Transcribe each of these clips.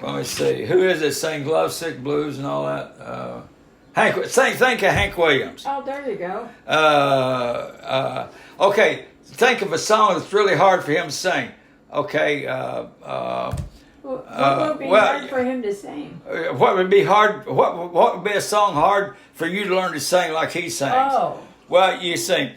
Let me see. Who is it? Sing Lovesick Blues and all that. Think of Hank Williams. Oh, there you go. Okay. Think of a song that's really hard for him to sing. Okay. What would be hard for him to sing? What would be hard? What would be a song hard for you to learn to sing like he sings? Oh. Well, you sing.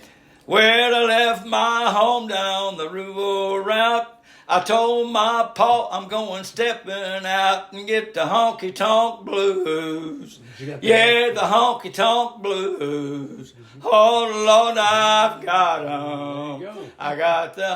Well, I left my home down the rural route. I told my pa I'm going stepping out and get the honky tonk blues. Yeah, the honky tonk blues. Oh Lord, I've got 'em. I got the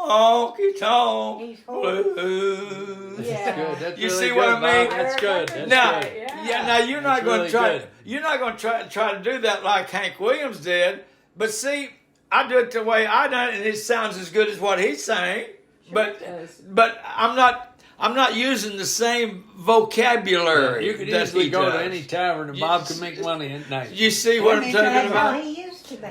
honky tonk blues. Yeah. That's You really see good, what I mean? Bob. That's good. That's Now, good. now you're not That's going really to try. good. You're not going to try to do that like Hank Williams did. But see, I do it the way I done it, and it sounds as good as what he's saying. It does. But I'm not using the same vocabulary. You could that easily he go does. to any tavern and You- Bob can make money at night. You see what I'm talking That's how about? he used to be.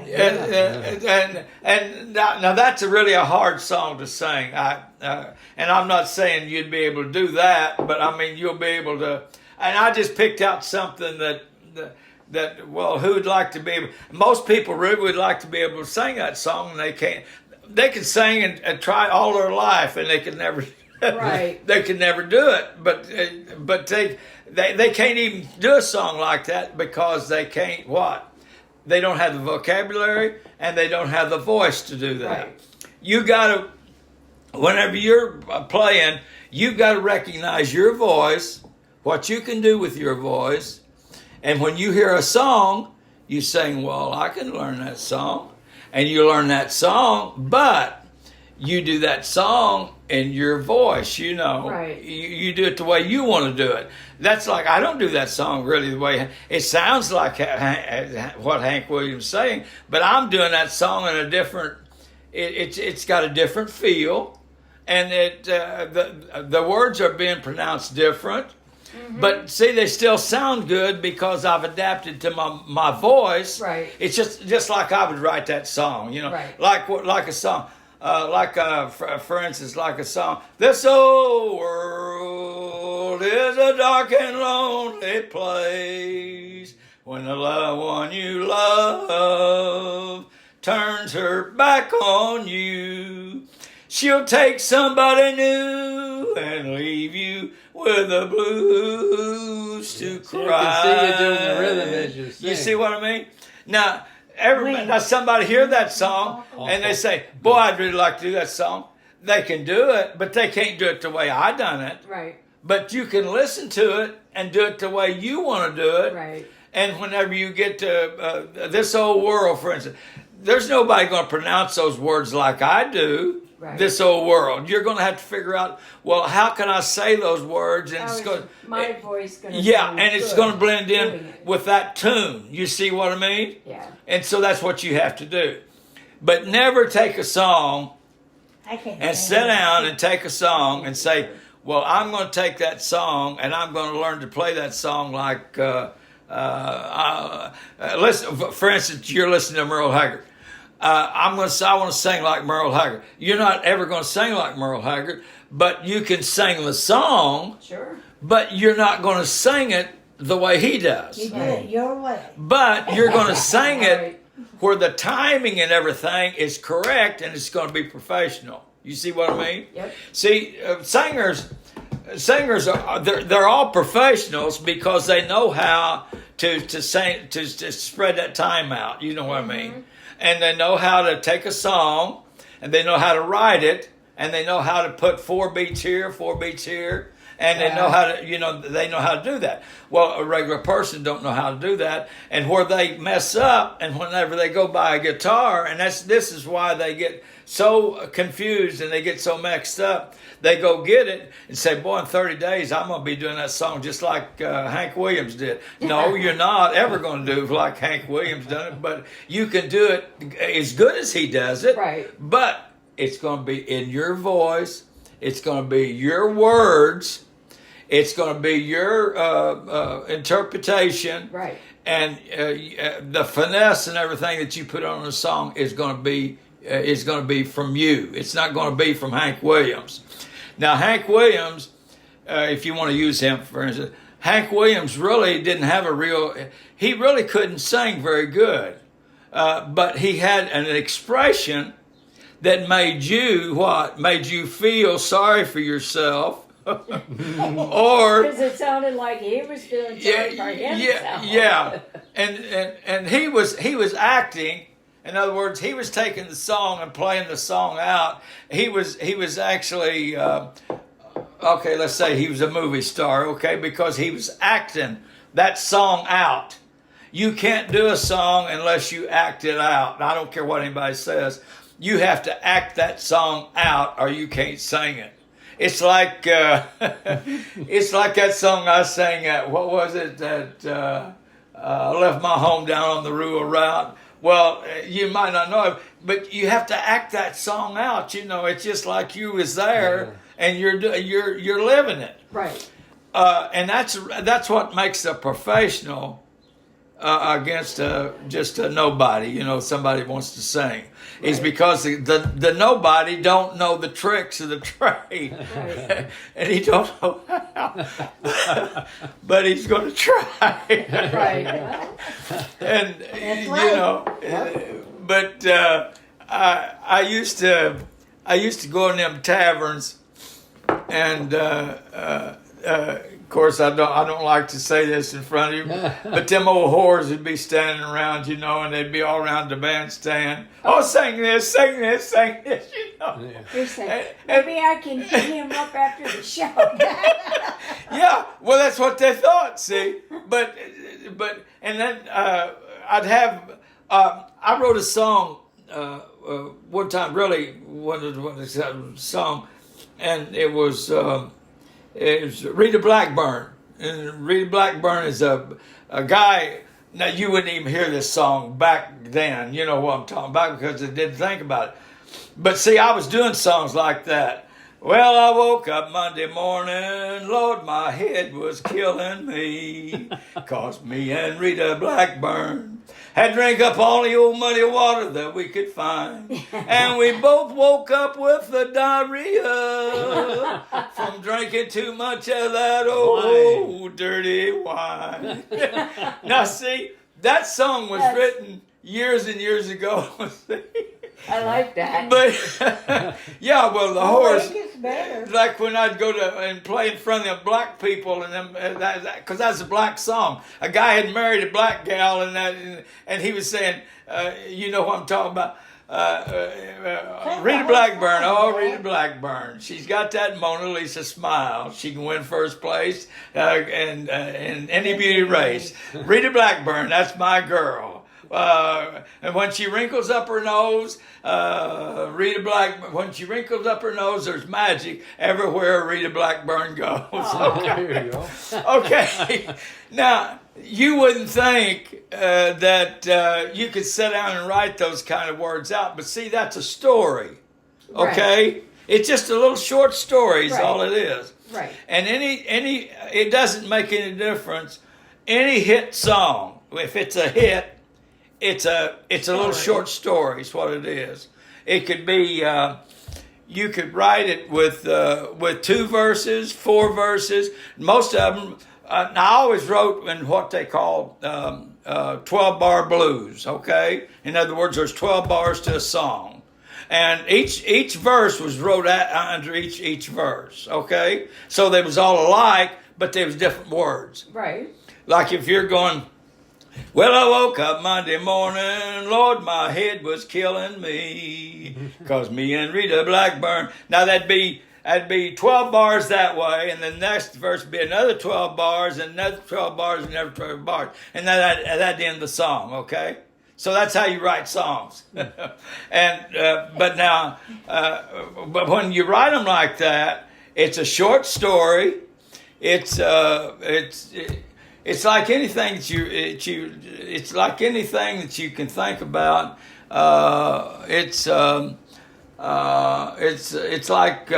And now that's really a hard song to sing. And I'm not saying you'd be able to do that, but I mean you'll be able to. And I just picked out something that well, who would like to be able? Most people really would like to be able to sing that song, and they can't. They can sing and try all their life, and they can never. Right. They can never do it, but they can't even do a song like that because they can't what? They don't have the vocabulary and they don't have the voice to do that. Right. You got to, whenever you're playing, you've got to recognize your voice, what you can do with your voice, and when you hear a song, you sing, well, I can learn that song, and you learn that song, but you do that song in your voice, you know. Right. You do it the way you want to do it. That's like, I don't do that song really the way, it sounds like what Hank Williams is saying, but I'm doing that song in a different, it's got a different feel, and the words are being pronounced different. Mm-hmm. But see, they still sound good because I've adapted to my voice. Right. It's just like I would write that song, you know, Right. like a song. For instance, like a song. This old world is a dark and lonely place when the loved one you love turns her back on you. She'll take somebody new and leave you with the blues to cry. You can see you doing the rhythm as you sing. You see what I mean? Now, now somebody hear that song and they say, boy, I'd really like to do that song. They can do it, but they can't do it the way I done it. Right. But you can listen to it and do it the way you want to do it. Right. And whenever you get to this old world, for instance, there's nobody going to pronounce those words like I do. Right. This old world. You're going to have to figure out, well, how can I say those words? And How it's is going, my voice going to and it's good going to blend doing in it? with that tune. You see what I mean? Yeah. And so that's what you have to do. But never take a song and sit down and take a song and say, well, I'm going to take that song and I'm going to learn to play that song like, listen, for instance, you're listening to Merle Haggard. I want to sing like Merle Haggard. You're not ever going to sing like Merle Haggard, but you can sing the song. Sure. But you're not going to sing it the way he does. You do it your way. But you're going to sing it Right. where the timing and everything is correct, and it's going to be professional. You see what I mean? Yep. See, singers are they're all professionals because they know how to sing to spread that time out. You know what I mean? And they know how to take a song, and they know how to write it, and they know how to put 4 beats here, 4 beats here, and they know how to, they know how to do that. Well, a regular person don't know how to do that, and where they mess up, and whenever they go buy a guitar, and this is why they get so confused and they get so mixed up. They go get it and say, boy, in 30 days, I'm going to be doing that song just like Hank Williams did. No, you're not ever going to do like Hank Williams done it, but you can do it as good as he does it. Right. But it's going to be in your voice. It's going to be your words. It's going to be your interpretation. Right. And the finesse and everything that you put on the song is going to be from you. It's not going to be from Hank Williams. Now, Hank Williams if you want to use him for instance, Hank Williams really didn't have he really couldn't sing very good, but he had an expression that made you feel sorry for yourself. Or because it sounded like he was feeling sorry for himself. yeah, and he was acting. In other words, he was taking the song and playing the song out. He was actually okay. Let's say he was a movie star, okay, because he was acting that song out. You can't do a song unless you act it out. I don't care what anybody says. You have to act that song out, or you can't sing it. It's like it's like that song I sang at, what was it, that I left my home down on the rural route. Well, you might not know it, but you have to act that song out. You know, it's just like you was there and you're living it. Right. And that's what makes a professional against just a nobody. You know, somebody wants to sing. Right. Is because the nobody don't know the tricks of the trade, right. And he don't know how, but he's going to try. Right. And that's you right. know, but I used to go in them taverns, and of course I don't like to say this in front of you, but them old whores would be standing around, you know, and they'd be all around the bandstand. Oh, sing this, sing this, sing this, you know. Yeah. You're saying, maybe I can hit him up after the show. Yeah, well, that's what they thought. See, but and then I'd have I wrote a song one time, really one song, and it was Rita Blackburn. And Rita Blackburn is a guy. Now, you wouldn't even hear this song back then. You know what I'm talking about because I didn't think about it. But see, I was doing songs like that. Well, I woke up Monday morning, Lord, my head was killing me, 'cause me and Rita Blackburn had drank up all the old muddy water that we could find. And we both woke up with the diarrhea from drinking too much of that old dirty wine. Now, see, that song was written years and years ago. I like that. But, yeah, well, the horse, gets better. like when I'd go to and play in front of them black people, and them, because that's a black song. A guy had married a black gal, and he was saying, you know what I'm talking about? Rita Blackburn, Rita Blackburn. She's got that Mona Lisa smile. She can win first place in any beauty race. Rita Blackburn, that's my girl. And when she wrinkles up her nose, when she wrinkles up her nose, there's magic everywhere Rita Blackburn goes. Oh, Okay. There you go. Okay. Now, you wouldn't think that you could sit down and write those kind of words out, but see, that's a story. Okay? Right. It's just a little short story is all it is. Right. And it doesn't make any difference. Any hit song, if it's a hit, it's a little short story is what it is. It could be, you could write it with 2 verses, 4 verses. Most of them, I always wrote in what they call 12-bar blues, okay? In other words, there's 12 bars to a song. And each verse was wrote under each verse, okay? So they was all alike, but there was different words. Right. Like if you're going, well, I woke up Monday morning, Lord, my head was killing me, 'cause me and Rita Blackburn. Now that'd be 12 bars that way, and the next verse would be another 12 bars, and another 12 bars, and another 12 bars. And that'd end the song, okay? So that's how you write songs. And but when you write them like that, it's a short story. It's like anything it's like anything that you can think about. It's like,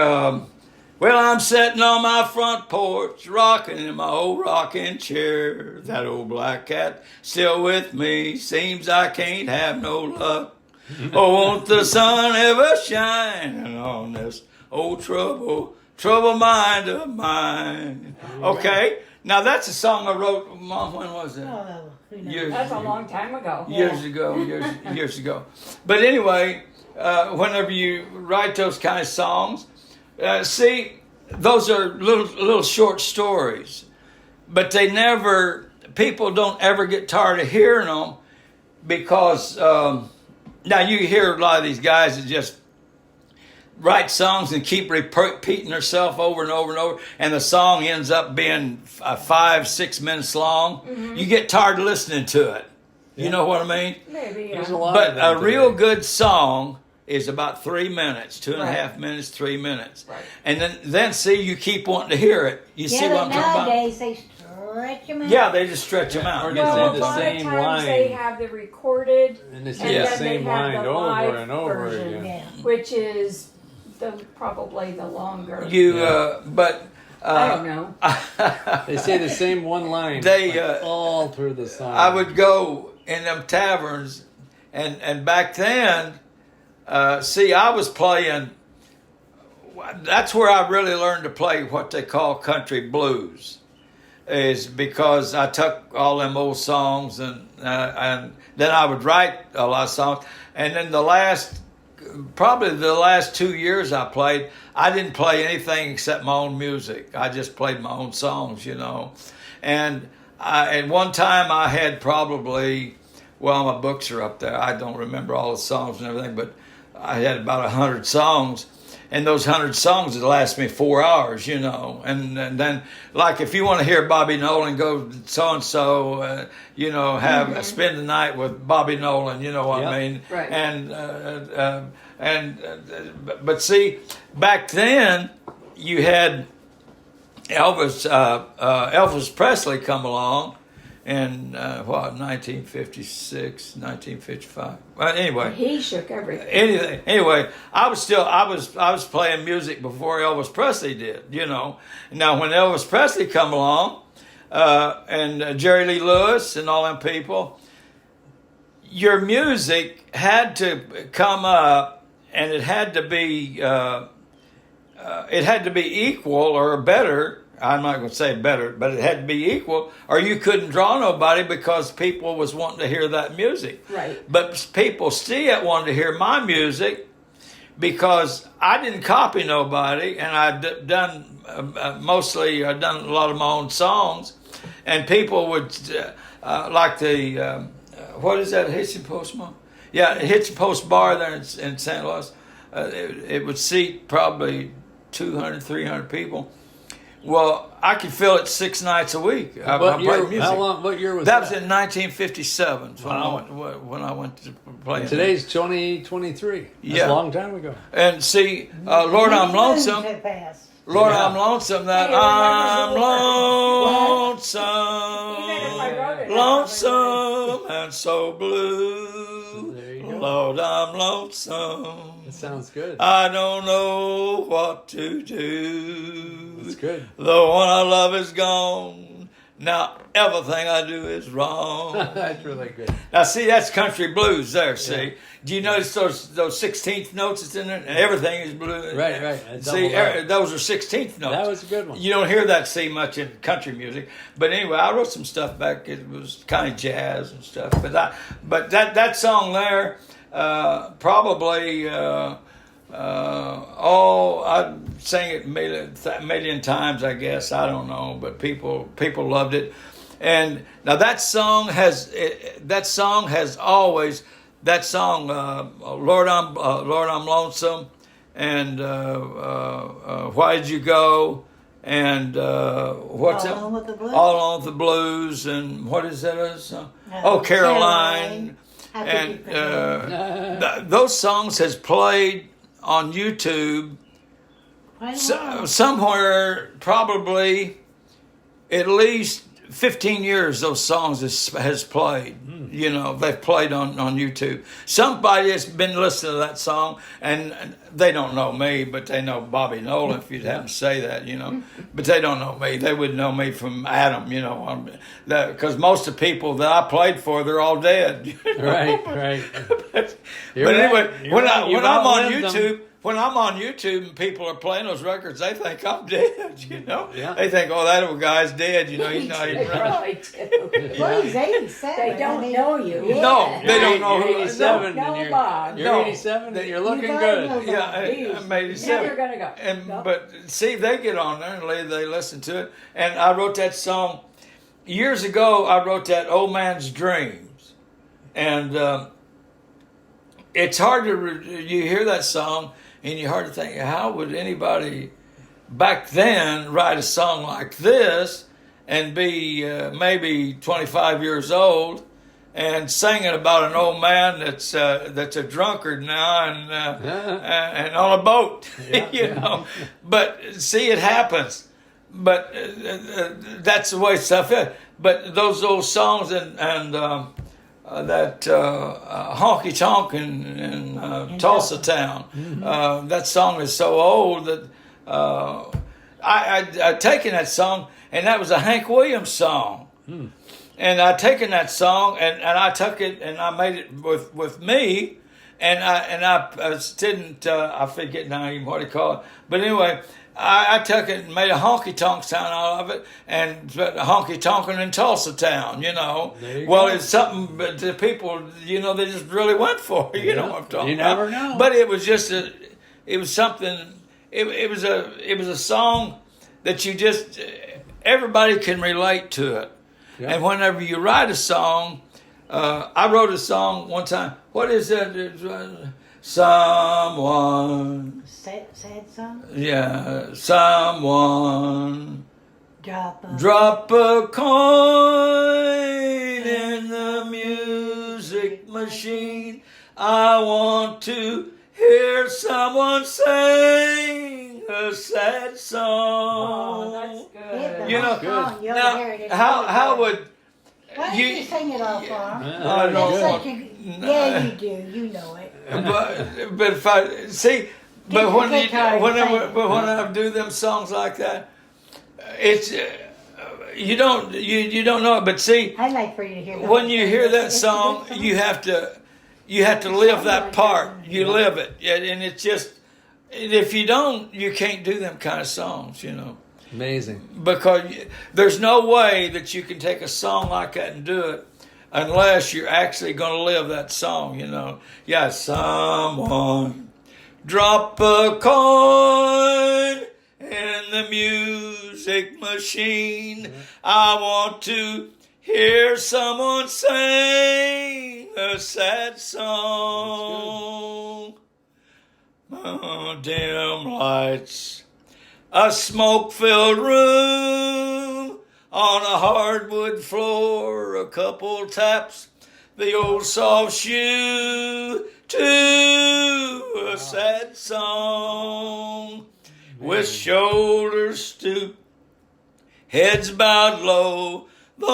well, I'm sitting on my front porch, rocking in my old rocking chair. That old black cat still with me. Seems I can't have no luck. Oh, won't the sun ever shine on this Oh, trouble mind of mine. Okay, now that's a song I wrote. Mom, when was it? Oh, who knows? Years, That's a long time ago. years ago. Years ago. But anyway, whenever you write those kind of songs, see, those are little short stories, but they never. People don't ever get tired of hearing them because now you hear a lot of these guys that just write songs and keep repeating themselves over and over and over, and the song ends up being 5-6 minutes long. Mm-hmm. You get tired of listening to it. You know what I mean? Maybe, There's a yeah. lot But of them a real today. good song is about 3 minutes, 2.5 Right. minutes, 3 minutes. Right. And then see, you keep wanting to hear it. You see Yeah, what I'm but talking about? nowadays they stretch them out. Yeah, they just stretch them out. Or you just know. say Well, the a lot same of times they line. have the recorded, And it's and Yeah. the then same they have line the over live and over version, again. yeah, which is probably the longer. You, Yeah. but I don't know. They say the same one line They, all through the song. I would go in them taverns, and back then, see, I was playing. That's where I really learned to play what they call country blues, is because I took all them old songs and then I would write a lot of songs, and then probably the last 2 years I played, I didn't play anything except my own music. I just played my own songs, you know. And at one time I had probably, well, my books are up there. I don't remember all the songs and everything, but I had about 100 songs. And those 100 songs would last me 4 hours, you know. And then, like, if you want to hear Bobby Nolan, go so-and-so, you know, spend the night with Bobby Nolan, you know what Yep. I mean? Right. But see, back then, you had Elvis Presley come along in, 1956, 1955. Well, anyway. He shook everything. Anyway, I was playing music before Elvis Presley did, you know. Now when Elvis Presley come along, and Jerry Lee Lewis and all them people, your music had to come up, and it had to be equal or better. I'm not going to say better, but it had to be equal, or you couldn't draw nobody because people was wanting to hear that music. Right. But people still wanted to hear my music because I didn't copy nobody, and I'd done mostly I'd done a lot of my own songs, and people would like the what is that, Hitchin Post Bar? Yeah, Hitchin Post Bar there in St. Louis. It would seat probably 200, 300 people. Well, I could fill it 6 nights a week. I What played year? music. How long? What year was That that? was in 1957 Wow. when I went to play. Today's 2023. That's Yeah. a long time ago. And see, Lord, I'm lonesome. So fast. Lord, Yeah. I'm lonesome. That Hey, I'm remember lonesome, Even if I wrote it, lonesome and so blue. There you go. Lord, I'm lonesome. That sounds good. I don't know what to do. That's good. The one I love is gone. Now everything I do is wrong. That's really good. Now see, that's country blues there, see. Do you notice those 16th notes that's in there? And everything is blue. Right. That's See, double that. those are 16th notes. That was a good one. You don't hear that see much in country music. But anyway, I wrote some stuff back. It was kind of jazz and stuff. But that song there, probably, I'd sing it a million times, I guess. I don't know, but people loved it. And now that song has always, that song, Lord, I'm lonesome, and why did you go, and what's All it? Along with the Blues? All Along with the Blues, and what is that other song? Oh, Caroline. How could And you forget? those songs has played on YouTube Quite a while. somewhere, probably at least 15 years. Those songs has played. You know, they've played on YouTube. Somebody has been listening to that song, and they don't know me, but they know Bobby Nolan, if you'd have to say that, you know. But they don't know me. They would know me from Adam, you know, because most of the people that I played for, they're all dead. Right. But You're anyway, right. when You've I'm on outlived them. YouTube, when I'm on YouTube and people are playing those records, they think I'm dead. You know, Yeah. they think, "Oh, that old guy's dead." You know, he's not even They running. probably do. Well, he's 87. They don't know you. No, they don't know You're who. 87 No, and you're, Bob. you're No. 87 and you're looking gotta good. know Yeah, He's I'm 87. never gonna go. And No. but see, they get on there and they listen to it. And I wrote that song years ago. I wrote that "Old Man's Dreams," and it's hard to you hear that song and you hard to think, how would anybody back then write a song like this and be maybe 25 years old and singing about an old man that's a drunkard now and on a boat, Yeah, you know. But see, it happens. But that's the way stuff is. But those old songs and that Honky Tonk in Tulsa Town, that song is so old that I'd taken that song, and that was a Hank Williams song. And I taken that song and I took it and I made it with me, and I didn't I forget now even what he called it, but anyway, I took it and made a honky tonk sound out of it, and honky tonkin' in Tulsa Town, you know. There you Well, go. it's something, but the people, you know, they just really went for it. You know what I'm talking You about. never know. But it was just it was something. It was a song that you just everybody can relate to it. Yeah. And whenever you write a song, I wrote a song one time. What is that? Someone, Sad song? yeah, someone Drop drop a coin in the music machine. I want to hear someone sing a sad song. Oh, that's Hit good. the You know, whole song, you'll Now, hear it. It's how really would good. Why don't you sing it all for him? I don't It's want- such a, yeah, you do. You know it. but if I see, but Get when the guitar and sing. but when I do them songs like that, it's you don't know it. But see, I'd like for you to hear the when whole you thing. hear that It's a song, good you have to live that part. You live it, and it's just if you don't, you can't do them kind of songs, you know. Amazing. Because there's no way that you can take a song like that and do it unless you're actually going to live that song, you know. Yeah, someone drop a coin in the music machine. I want to hear someone sing a sad song. Dim lights, a smoke-filled room, on a hardwood floor, a couple taps, the old soft shoe to a sad song. With shoulders stooped, heads bowed low, the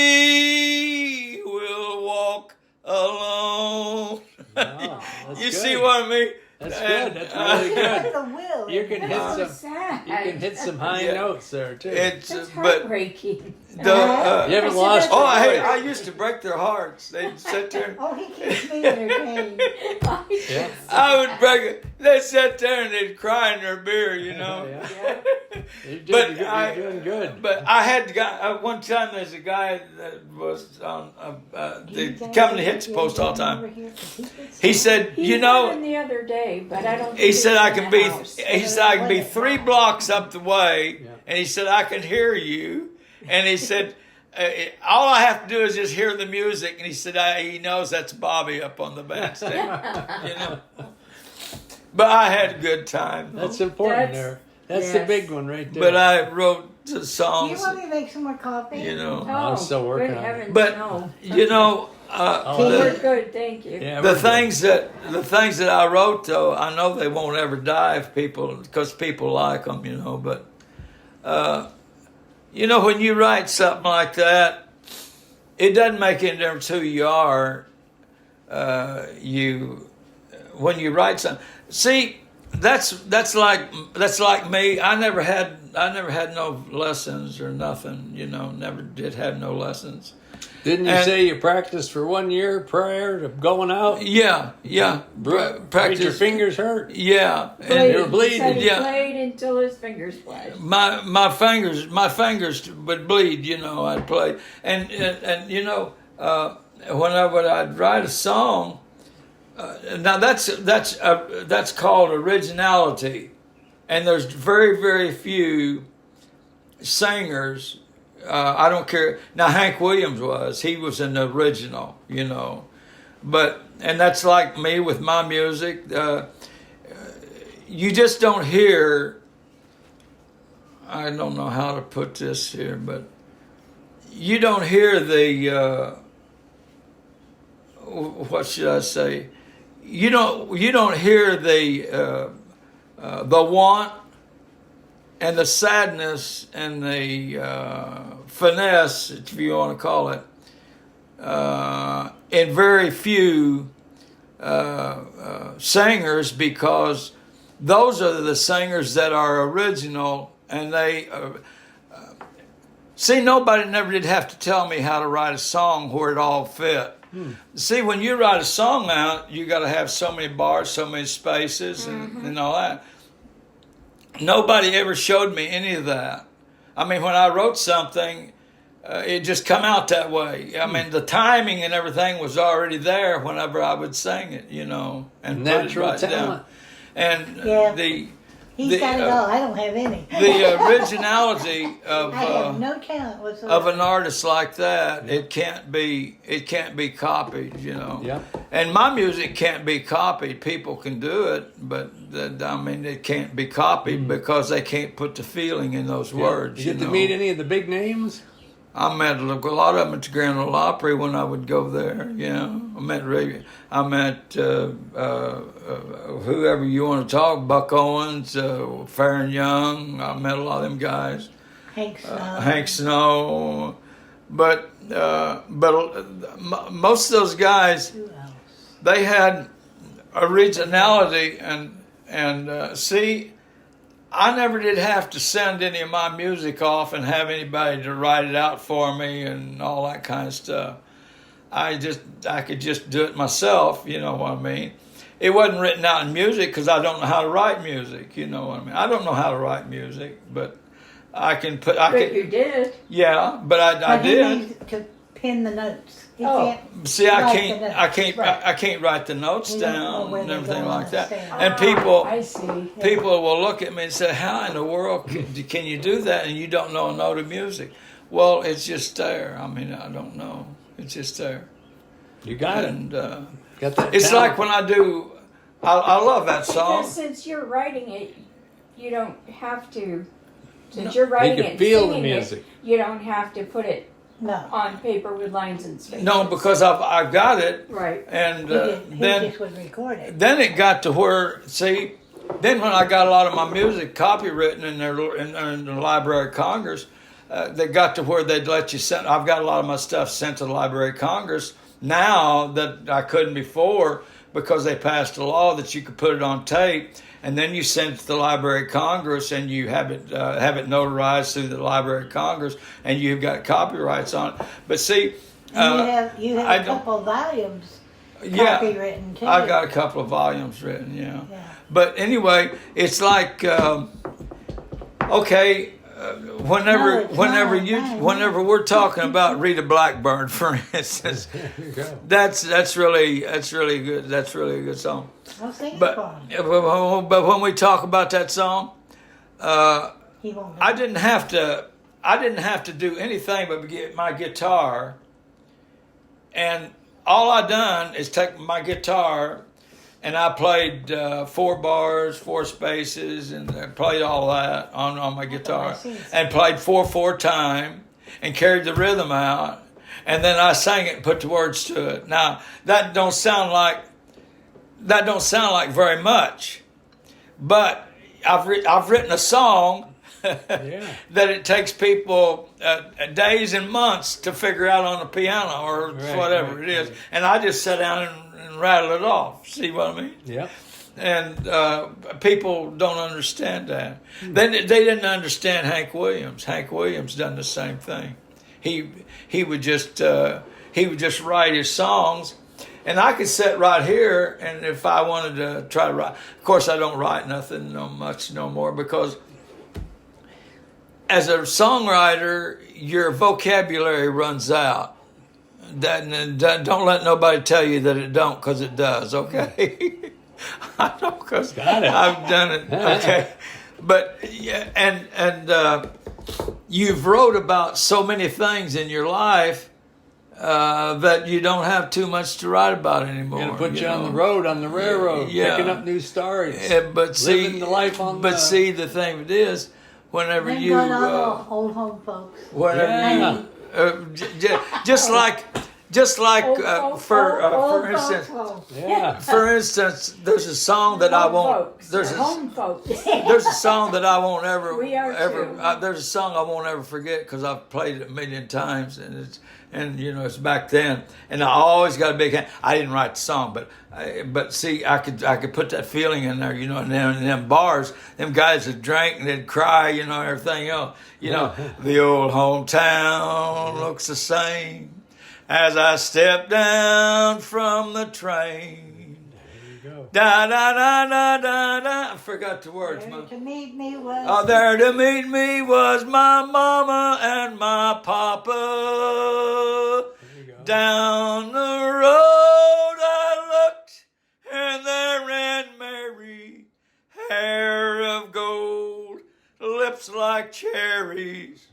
lonely will walk alone. Wow, that's You good. see what I mean? That's good. That's really That's good. the will. You can hit So some. sad. You can hit some high Yeah. notes there too. It's That's but heartbreaking. the you haven't I said lost. that's oh, your I voice. used to break their hearts. They'd sit there. Oh, he keeps me entertained. Yeah. I would break it. They'd sit there and they'd cry in their beer, you know. Yeah. You're But doing, good. I- You're doing good. But I had the guy one time. There's a guy that was on they come to hit the post all the time. He said, He you had know, him the other day, but I don't. he think said it's I in can the be. house. He said I can be 3 blocks up the way, Yeah. and he said I can hear you, and he said. All I have to do is just hear the music, and he said he knows that's Bobby up on the bandstand, you know. But I had a good time. That's important That's- there. That's the yes. big one right there. But I wrote the Do you songs, want me to make some more coffee? you know. I'm still working good on it. heavens, But no. you know, Oh, We're the, good, thank you. yeah, the we're things that I wrote though, I know they won't ever die if because people like them, you know. But you know, when you write something like that, it doesn't make any difference who you are. When you write something, see, that's like me. I never had no lessons or nothing. You know, never did have no lessons. Didn't you And- say you practiced for 1 year prior to going out? Yeah. Made your Practice. fingers hurt? Yeah. you were bleeding. He said he Yeah. played until his fingers splashed. My fingers would bleed. You know, I'd play, and you know, whenever I'd write a song. Now that's called originality, and there's very few singers. I don't care. Now Hank Williams he was an original, you know, and that's like me with my music. You just don't hear. I don't know how to put this here, but you don't hear the. What should I say? You don't hear the want and the sadness and the finesse, if you want to call it, in very few singers, because those are the singers that are original, and they see, nobody never did have to tell me how to write a song where it all fit. See, when you write a song out, you got to have so many bars, so many spaces, and all that. Nobody ever showed me any of that. I mean, when I wrote something, it just come out that way. I mean, the timing and everything was already there whenever I would sing it, you know, and Natural put it right talent. down. And Yeah. He's got it all. I don't have any. the originality of I have no talent whatsoever. of an artist like that, it can't be copied, you know. Yeah. And my music can't be copied. People can do it, but I mean, it can't be copied because they can't put the feeling in those words. Did you get know? to meet any of the big names? I met a lot of them at the Grand Ole Opry when I would go there. Yeah, I met whoever you want to talk. Buck Owens, Farron Young. I met a lot of them guys. Hank Snow. Snow, but most of those guys, Who else? they had originality and see. I never did have to send any of my music off and have anybody to write it out for me and all that kind of stuff. I could just do it myself, you know what I mean? It wasn't written out in music because I don't know how to write music, you know what I mean? I don't know how to write music, but But you did. Yeah, but I But he did. needs to pin the notes. He Oh. can't. See, I write can't, the notes. I can't, Right. I can't write the notes You don't know down where and they're everything going like that. to stand. And people, I see. people will look at me and say, "How in the world can you do that?" And you don't know a note of music. Well, it's just there. I mean, I don't know. It's just there. You got it. And Got that it's talent. like when I do. I love that song. Because since you're writing it, you don't have to. Since you're writing can it, and feel the singing music. it, you don't have to put it No. on paper with lines and spaces. No, because I've got it, Right. and He then just would record it. then it got to where, see, then when I got a lot of my music copywritten in the Library of Congress, they got to where they'd let you send. I've got a lot of my stuff sent to the Library of Congress now that I couldn't before, because they passed a law that you could put it on tape, and then you send it to the Library of Congress, and you have it notarized through the Library of Congress, and you've got copyrights on it. But see, And you I have a don't- couple volumes yeah, copywritten too. I got a couple of volumes written, yeah. Yeah. But anyway, it's like, okay, No, it's not. whenever we're talking about Rita Blackburn, for instance, There you go. that's really good. That's really a good song. I'll sing it But for him. but when we talk about that song, He won't. I didn't have to do anything but get my guitar, and all I done is take my guitar, and I played 4 bars, 4 spaces, and I played all that on my guitar, and played 4/4 time, and carried the rhythm out, and then I sang it and put the words to it. Now that don't sound like very much, but I've written a song Yeah. that it takes people days and months to figure out on the piano or Right, whatever right, it is. right. And I just sit down and rattle it off. See what I mean? Yep. And people don't understand that. They didn't understand Hank Williams. Hank Williams done the same thing. he would just write his songs, and I could sit right here, and if I wanted to try to write, of course I don't write nothing much no more, because as a songwriter your vocabulary runs out. Don't let nobody tell you that it don't, because it does. Okay. I know, because I've done it. Okay. But yeah, and you've wrote about so many things in your life that you don't have too much to write about anymore. Going to put you on the road, on the railroad, picking up new stories. But see, living the life on see, the thing it is, whenever They're you, not old home folks. whenever you, just like for instance. Yeah. For instance, there's a song that I won't. Home folks. There's a song that I won't ever We are too. there's a song I won't ever forget, because I've played it a million times, and it's back then, and I always got a big hand. I didn't write the song, but see, I could put that feeling in there, and them bars, them guys would drink and they'd cry, everything else, the old hometown looks the same as I step down from the train. There you go. Da da da da da da. I forgot the words, There man. to meet me was. Oh, there to meet me was my mama and my papa. There you go. Down the road I looked, and there ran Mary, hair of gold, lips like cherries.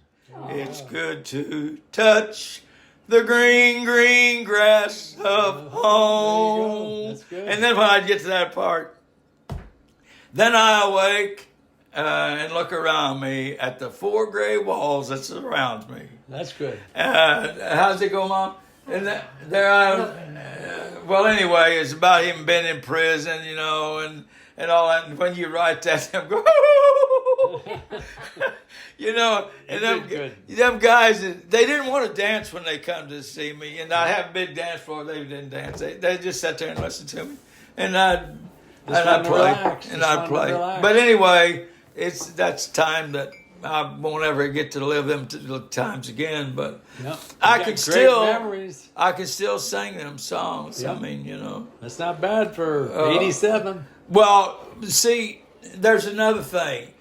It's good to touch the green, green grass of home. That's good. And then when I get to that part, then I awake and look around me at the four gray walls that surround me. That's good. How's it go, Mom? And there I. Well, anyway, it's about him being in prison, and all that. And when you write that, them go, and them guys, they didn't want to dance when they come to see me, and I have a big dance floor. They didn't dance. They just sat there and listened to me, and I'd play. But anyway, that's time that I won't ever get to live them times again. But Yep. I can still memories. sing them songs. Yep. I mean, That's not bad for 87. Well, see, there's another thing.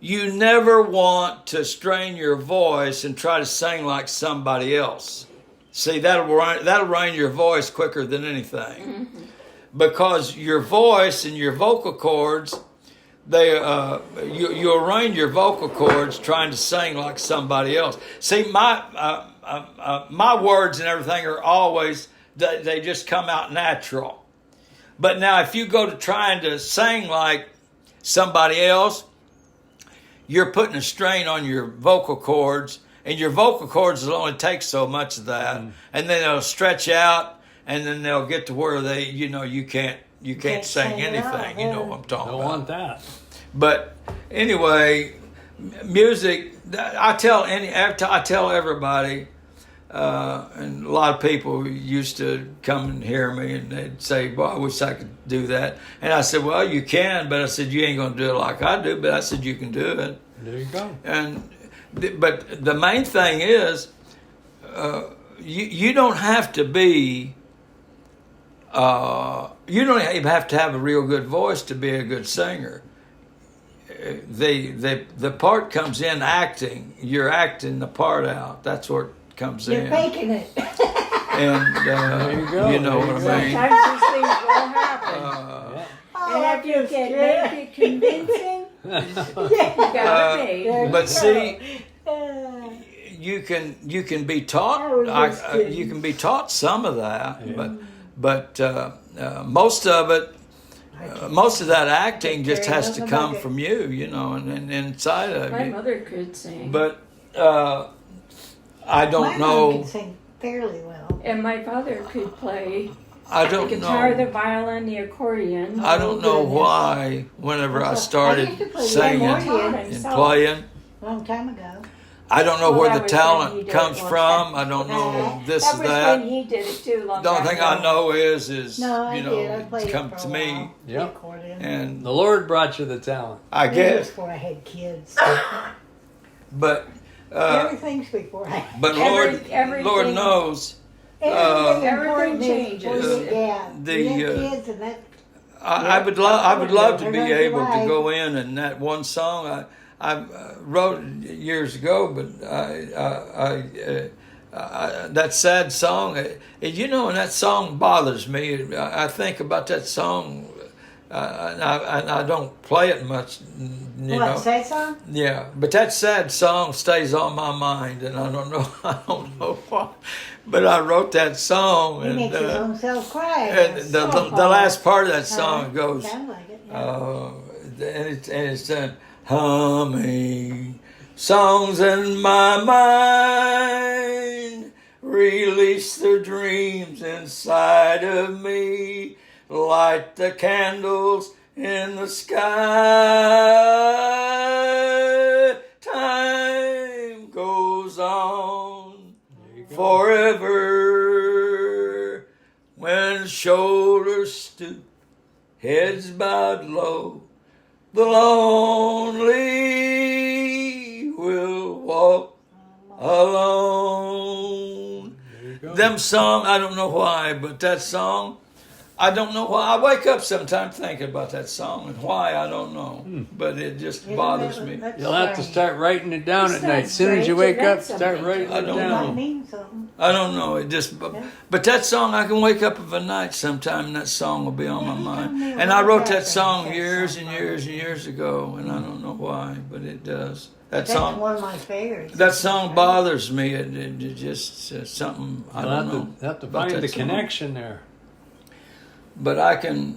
You never want to strain your voice and try to sing like somebody else. See, that'll ruin your voice quicker than anything. Mm-hmm. Because your voice and your vocal cords, you'll ruin your vocal cords trying to sing like somebody else. See, my words and everything are always, they just come out natural. But now if you go to trying to sing like somebody else, you're putting a strain on your vocal cords, and your vocal cords will only take so much of that, and then they'll stretch out, and then they'll get to where you can't sing anything. You know what I'm talking Don't about. want that. But anyway, music. I tell everybody, and a lot of people used to come and hear me, and they'd say, "Well, I wish I could do that." And I said, "Well, you can," but I said, "You ain't gonna do it like I do." But I said, "You can do it." There you go. But the main thing is, you don't have to be. You don't even have to have a real good voice to be a good singer. The part comes in acting. You're acting the part out. That's where it comes You're in. faking it. And There you go. you know There what you I mean. Sometimes these things will happen. Yeah. And if you can make it convincing, you gotta be. But see, you can be taught. You can be taught some of that, Yeah. but most of it. Most of that acting just has to come from you, and inside of My you. mother could sing. But I don't My know. mom can sing fairly well. And my father could play I the don't guitar, the know. violin, the accordion. I don't know goodness. why. Whenever I I used started to play the singing accordion and himself. playing, A long time ago. I don't know Well, where that the was when he talent did comes it one from. time. I don't know this That or was that. when he did it too. Long The only time thing ago. I know is No, I did. I it's played come it for to a me, while. Yep. The accordion. and The Lord brought you the talent. I It was guess. before I had kids. But Everything's beforehand. but everything- Lord knows. Everything changes. changes. Yeah. The, You have kids and that. I would love to be They're able to alive. go in and that one song I wrote years ago, but that sad song, you know, and that song bothers me. I think about that song, and I don't play it much, you know. What, say song? Yeah, but that sad song stays on my mind, and I don't know, I don't know why. But I wrote that song, He and makes his own self cry. and the last part of that song goes, Sound like it, yeah. and it's humming songs in my mind, release the dreams inside of me, light the candles in the sky. Time goes on forever when shoulders stoop, heads bowed low. The lonely will walk alone. Them song, I don't know why, but that song, I don't know why. I wake up sometimes thinking about that song, and why, I don't know. But it just bothers me. You'll have to start writing it down It at night. As sounds soon as you strange. wake It up, meant start something. writing I it don't It know. might down. mean something. I don't know. It just, but that song, I can wake up of a night sometime, and that song will be on my Yeah, mind. you And I wrote that that song song years and song. years and years ago, and I don't know why, but it does. That That's song, one of my favorites. that song bothers me. It just something I You'll don't have know. to, have to about find that the song. connection there. But I can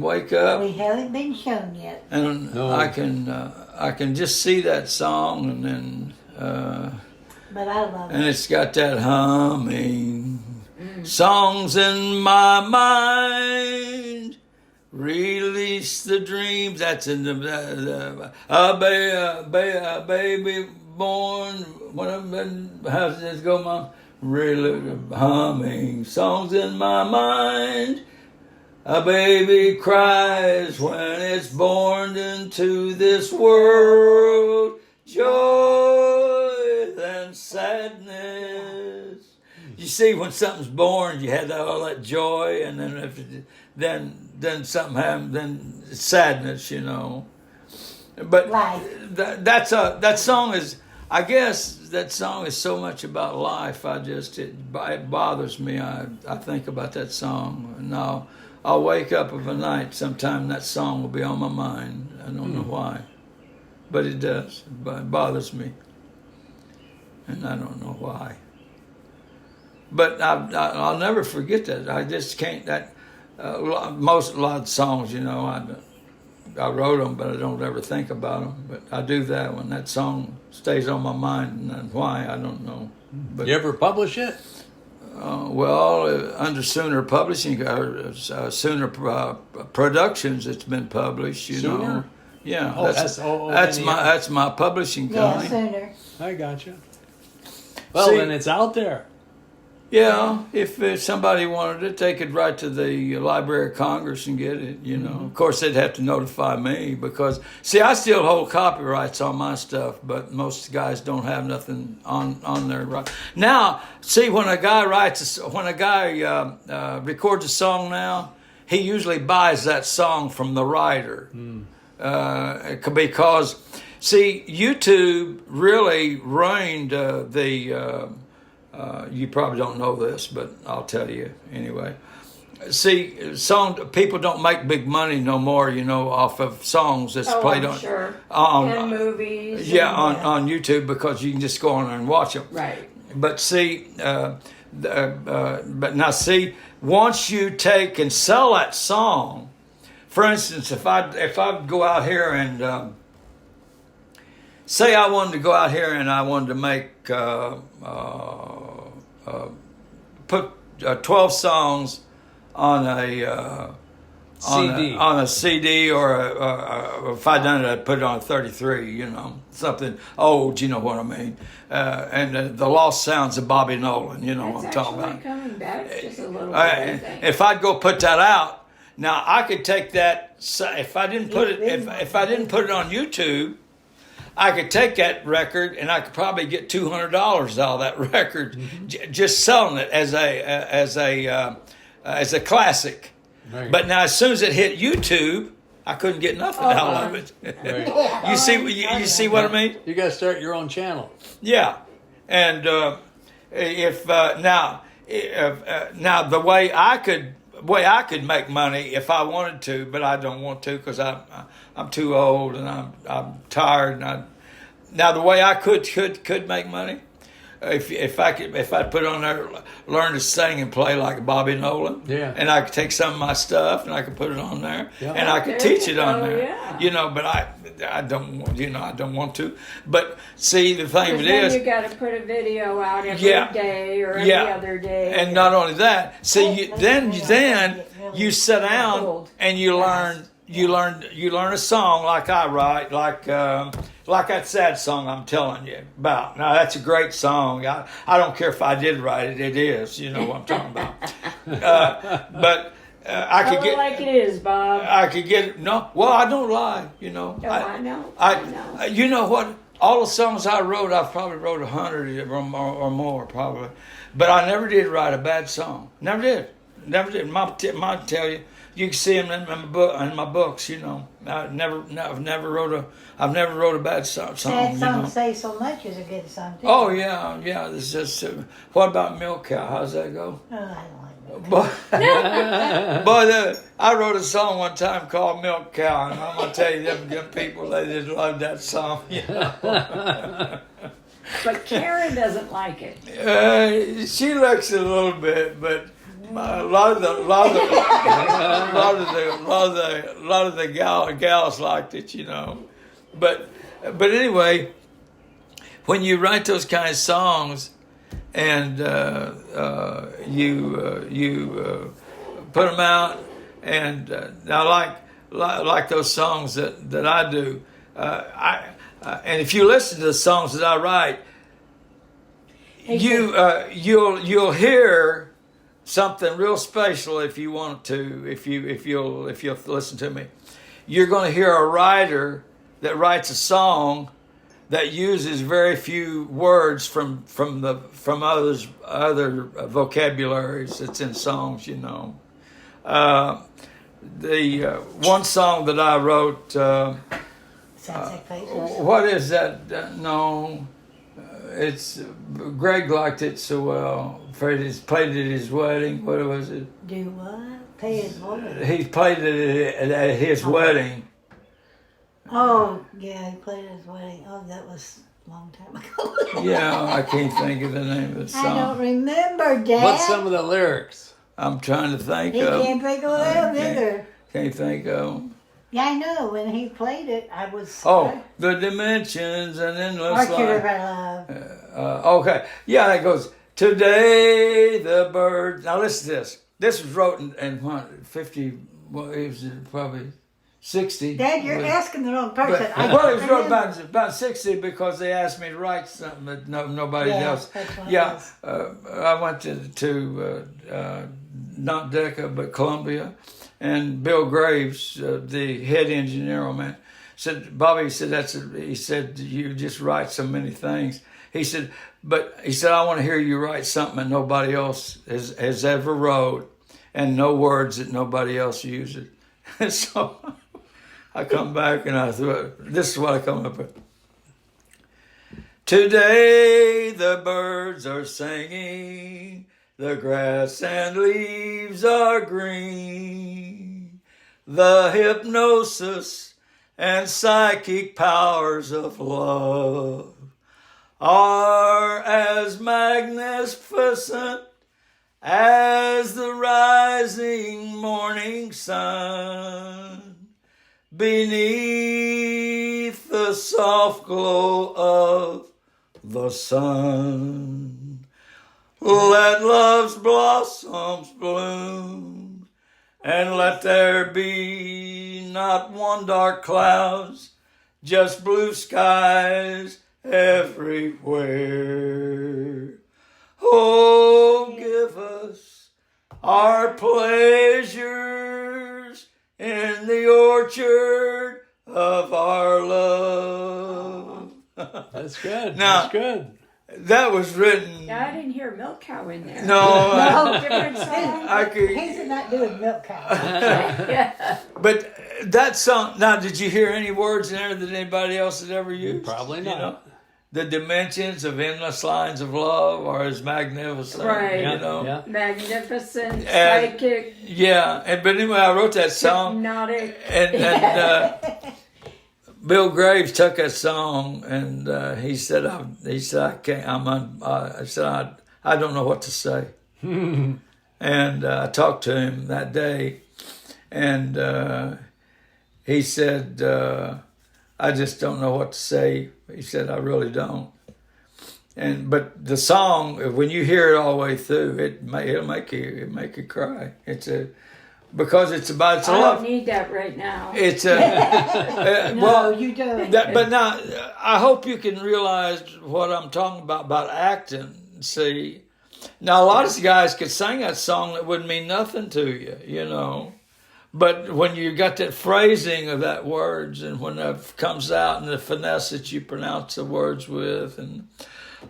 wake up We haven't been shown yet. and No. I can just see that song, and then But I love and it. it's got that humming songs in my mind. Release the dreams. That's in the baby born. What I've been. How's this go, Mom? Really humming songs in my mind. A baby cries when it's born into this world. Joy and sadness. You see, when something's born, you had all that joy, and then then something happens, then it's sadness, you know. But Life. that song is. I guess that song is so much about life. It bothers me. I think about that song, and I'll wake up of a night sometime, and that song will be on my mind. I don't know why, but it does. It bothers me, and I don't know why. But I'll never forget that. I just can't. That a lot of songs, you know, I wrote them, but I don't ever think about them. But I do that when that song stays on my mind, and why, I don't know. But You ever publish it? under Sooner Publishing, Sooner Productions, it's been published. You know, Sooner? yeah. Oh, that's my publishing Yeah, company. sooner. I gotcha. Well, See- then it's out there. Yeah, if somebody wanted it, they could write to the Library of Congress and get it, you know. Of course, they'd have to notify me because, see, I still hold copyrights on my stuff, but most guys don't have nothing on their right. Now, see, when a guy records a song now, he usually buys that song from the writer. Because, see, YouTube really ruined you probably don't know this, but I'll tell you anyway. See, people don't make big money no more, you know, off of songs that's played I'm on, sure. on And movies. yeah, and, on YouTube, because you can just go on there and watch them. Right. But see, but now see, once you take and sell that song, for instance, if I go out here and say I wanted to go out here and I wanted to make put 12 songs on a CD. on a CD, or if I done it, I'd put it on a 33. You know, something old. You know what I mean? And the lost sounds of Bobby Nolan. You know That's what I'm talking actually about. coming back just a little bit, I think. If I'd go put that out, now I could take that. If I didn't put it, if I didn't put it on YouTube, I could take that record and I could probably get $200 out of that record, just selling it as a classic. Right. But now, as soon as it hit YouTube, I couldn't get nothing out of it. Right. You see what I mean? You got to start your own channel. Yeah, and now the way I could make money if I wanted to, but I don't want to because I'm too old and I'm tired. Now the way I could make money, if I put on there, learn to sing and play like Bobby Nolan, Yeah. and I could take some of my stuff and I could put it on there, Yeah. and I could There teach you it on go, there, yeah. But I don't want to. But see, the thing of it Then is, you got to put a video out every Yeah. day or every Yeah. other day. and not only that, see, then you sit down Old. and you learn a song like I write, like that sad song I'm telling you about. Now that's a great song. I don't care if I did write it. It is. You know what I'm talking about. But I Tell could it get. like it is, Bob. I could get no. Well, I don't lie. You know. Oh, I know. I know. You know what? All the songs I wrote, I probably wrote 100 or more, probably. But I never did write a bad song. Never did. Never did. Mom tell you. You can see them in my books. You know. I've never wrote a bad song. Sad you songs know. say so much is a good song too. Oh yeah. This is. What about Milk Cow? How's that go? Oh, I don't like that. But I wrote a song one time called Milk Cow, and I'm gonna tell you, them people, they just love that song. You know? But Karen doesn't like it. She likes it a little bit, but a lot of the gals liked it, you know. But anyway, when you write those kind of songs, and you put them out, and now like those songs that I do, and if you listen to the songs that I write, you'll hear something real special if you want to. If you'll listen to me, you're going to hear a writer that writes a song that uses very few words from other vocabularies that's in songs, you know. The one song that I wrote, Sunset Faces. what is that? No, it's Greg liked it so well. Freddie's played it at his wedding. What was it? Do what? Pay his woman. He played it at his wedding. Oh, yeah, he played at his wedding. Oh, that was a long time ago. Yeah, I can't think of the name of the song. I don't remember, Dad. What's some of the lyrics? I'm trying to think He of. can't think of them either. Can't think of. Yeah, I know. When he played it, I was... Oh, the dimensions and endless Orchard of life. Our Love. Okay, yeah, it goes. Today the birds. Now listen to this. This was wrote in what 50? Well, it was probably 60. Dad, you're asking the wrong person. Well, it was wrote about 60 because they asked me to write something that nobody else. That's what it Yeah, was. I went to not Decca but Columbia, and Bill Graves, the head engineer on that, said, Bobby said he said you just write so many things. He said, I want to hear you write something that nobody else has ever wrote, and no words that nobody else uses. And so I come back and I thought, this is what I come up with. Today the birds are singing, the grass and leaves are green, the hypnosis and psychic powers of love are as magnificent as the rising morning sun beneath the soft glow of the sun. Let love's blossoms bloom, and let there be not one dark clouds, just blue skies everywhere. Oh, give us our pleasures in the orchard of our love. That's good. Now- That's good. That was written. Yeah, I didn't hear Milk Cow in there. No, Different song. I could. He's not doing milk cow. Yeah. But that song. Now, did you hear any words in there that anybody else had ever used? Probably You not. know? The dimensions of endless lines of love are as magnificent. Right. You know. Yeah. Magnificent, And- psychic, Yeah, but anyway, I wrote that song, hypnotic. and Bill Graves took that song, and he said, I can't. I said, I don't know what to say. And I talked to him that day, and he said, I just don't know what to say. He said, I really don't. But the song, when you hear it all the way through, it'll make you cry. Because it's about I love. don't need that right now. It's No, well, you don't. but now I hope you can realize what I'm talking about acting. See, now a lot of guys could sing that song that wouldn't mean nothing to you, you know. But when you got that phrasing of that words, and when that comes out, and the finesse that you pronounce the words with, and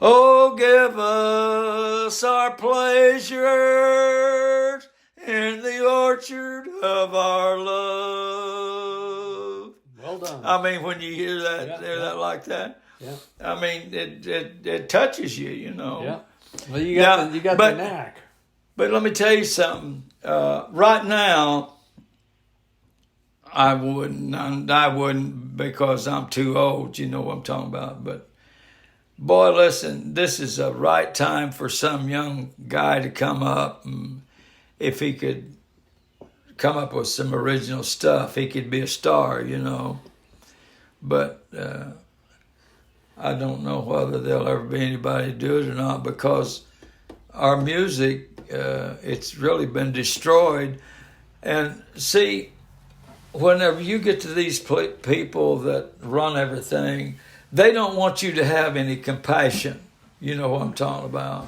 oh, give us our pleasures in the orchard of our love. Well done. I mean, when you hear that, that like that, Yeah. I mean, it touches you, you know. Yeah. Well, you got but- the knack. But let me tell you something. Right now, I wouldn't because I'm too old. You know what I'm talking about. But boy, listen, this is a right time for some young guy to come up. And if he could come up with some original stuff, he could be a star, you know. But I don't know whether there'll ever be anybody to do it or not, because our music, it's really been destroyed. And see, whenever you get to these people that run everything, they don't want you to have any compassion. You know what I'm talking about.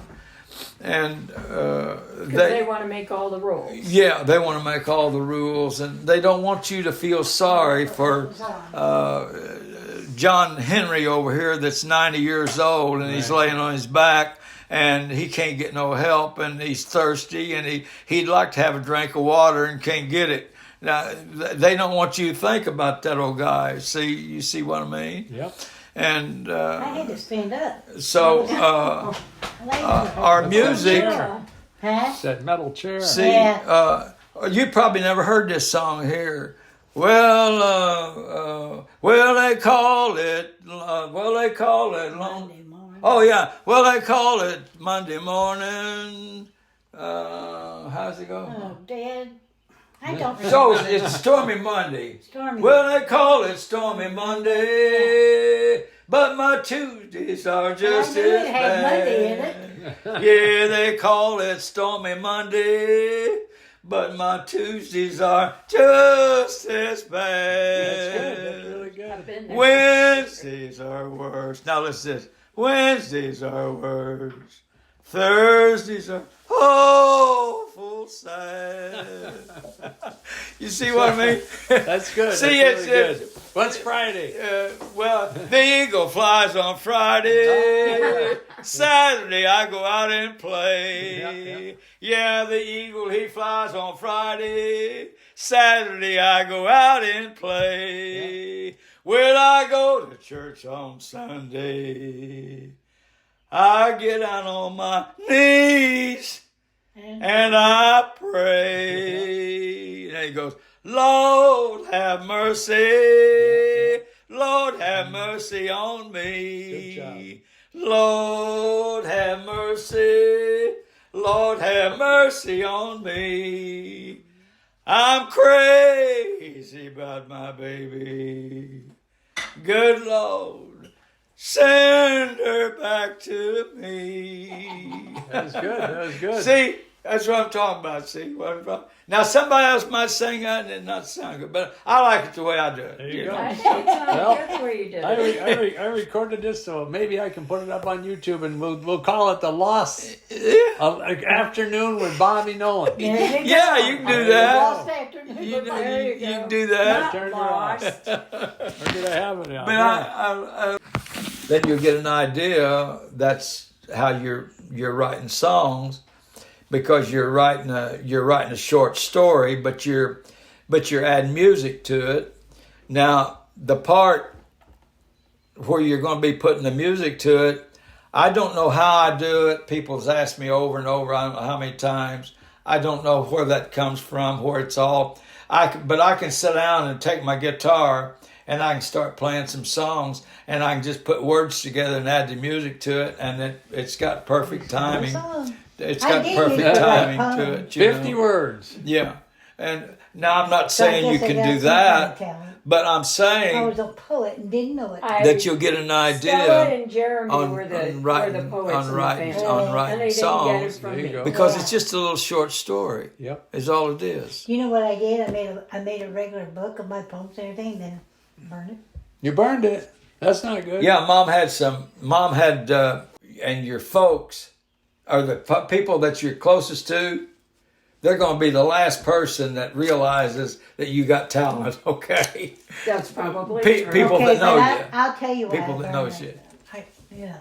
And Because they want to make all the rules. yeah, they want to make all the rules, and they don't want you to feel sorry for John Henry over here that's 90 years old, and he's laying on his back, and he can't get no help, and he's thirsty, and he'd like to have a drink of water and can't get it. Now, they don't want you to think about that old guy. You see what I mean? Yep. And I had to stand up. so our music, Yeah. Huh? It's that metal chair. see, you probably never heard this song here. Well, they call it Monday morning. Oh yeah, well they call it Monday morning. How's it go? Oh, Dad. I don't remember. So it's Stormy Monday. Stormy. Well, they call it Stormy Monday, but my Tuesdays are just I knew as it had Monday in bad. it. Yeah, they call it Stormy Monday, but my Tuesdays are just as bad. That's good. That's really good. I've been there. Wednesdays are worse. Now listen to this. Wednesdays are worse. Thursdays are awful sad. You see what I mean? That's good. See, That's really it's- good. What's Friday? Well, the eagle flies on Friday. Saturday I go out and play. Yeah, the eagle he flies on Friday. Saturday I go out and play. Well, I go to church on Sunday. I get down on my knees and I pray. And he goes, Lord, have mercy. Lord, have mercy on me. Lord, have mercy. Lord, have mercy on me. I'm crazy about my baby. Good Lord, send her back to me. That was good. That was good. See, that's what I'm talking about. See what I'm talking. Now somebody else might sing that and it not sound good, but I like it the way I do it. There you know? go. I think it's Well, not good where you did it. I recorded this, so maybe I can put it up on YouTube, and we'll call it the Lost Yeah. of Afternoon with Bobby Nolan. There you go. Yeah, you can do that. Lost afternoon. You There you can go. do that. Not Turn it lost. Or did I have it on? But I then you'll get an idea. That's how you're writing songs, because you're writing a short story, but you're adding music to it. Now the part where you're going to be putting the music to it, I don't know how I do it. People's asked me over and over, I don't know how many times. I don't know where that comes from, where it's all. But I can sit down and take my guitar and I can start playing some songs, and I can just put words together and add the music to it, and it's got perfect timing. It's got perfect timing to it. 50 words. Yeah. And now I'm not saying you can do that, but I'm I saying was a poet and didn't know it. that you'll get an idea Stella and Jeremy on were the writing, poets on in writing, the family. on And writing they didn't get it songs, from There you me. go. because Yeah. it's just a little short story. Yep. Is all it is. You know what I did? I made a regular book of my poems and everything, then burned it. You burned it. That's not good. Yeah, Mom had, and your folks are the people that you're closest to. They're going to be the last person that realizes that you got talent. Okay, That's probably Pe- true. people Okay, that know but you. I'll tell you what People I that burned knows it. you.